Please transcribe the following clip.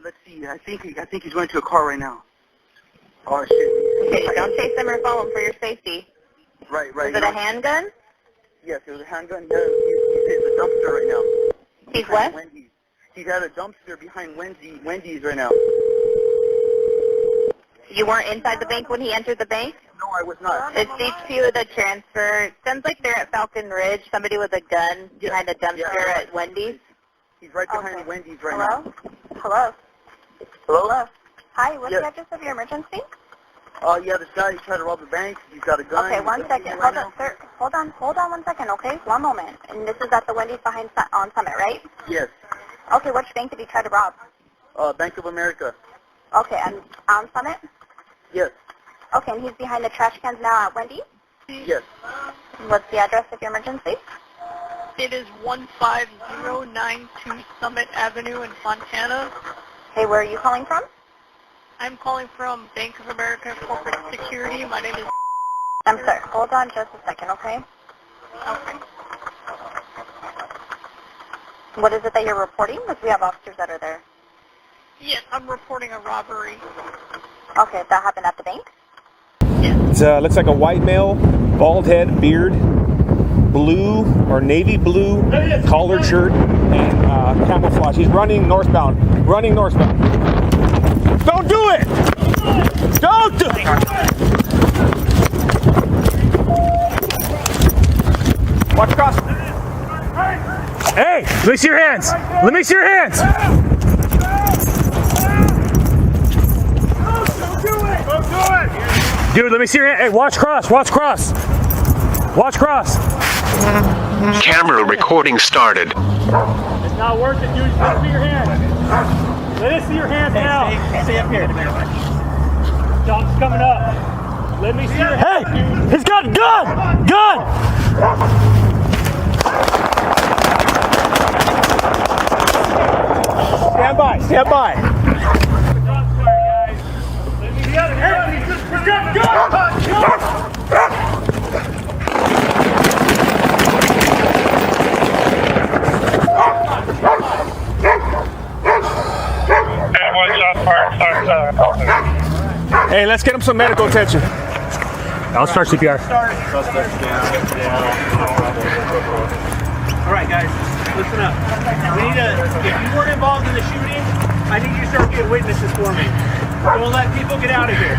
Let's see. I think he's going to a car right now. Oh shit. Okay, don't chase him or follow him for your safety. Right. Is it a handgun? Yes, it was a handgun. He's at the dumpster right now. He's what? Wendy's. He's at a dumpster behind Wendy's right now. You weren't inside the bank when he entered the bank? No, I was not. It's HQ, the transfer. Sounds like they're at Falcon Ridge. Somebody with a gun behind a dumpster at Wendy's. He's right behind Wendy's right now. Hello? Hello? Hi, what's the address of your emergency? Yeah, this guy, he's trying to rob the bank. He's got a gun. Okay, 1 second. Hold on, sir. Hold on 1 second, okay? 1 moment. And this is at the Wendy's on Summit, right? Yes. Okay, which bank did he try to rob? Bank of America. Okay, and on Summit? Yes. Okay, and he's behind the trash cans now at Wendy's? Yes. What's the address of your emergency? It is 15092 Summit Avenue in Fontana. Hey, where are you calling from? I'm calling from Bank of America Corporate Security. My name is... I'm sorry. Hold on just a second, okay? Okay. What is it that you're reporting? Because we have officers that are there. Yes, I'm reporting a robbery. Okay, that happened at the bank? Yes. It looks like a white male, bald head, beard, blue or navy blue collared shirt, and camouflage. He's running northbound. Don't do it! Don't do it! Watch across. Hey, let me see your hands. Let me see your hands. Don't do it. Dude, let me see your hand. Hey, watch cross. Watch cross. Watch cross. Camera recording started. It's not worth it, dude. Let us see your hands. Let us see your hands now. Stay up here. Dom's coming up. Let me see your hands. Hey, he's got a gun. Gun. Stand by. Stand by. Let me see your hands. He's got a gun. Hey, let's get him some medical attention. I'll start CPR. All right, guys, listen up. We need if you weren't involved in the shooting, I need you to start being witnesses for me. Don't let people get out of here.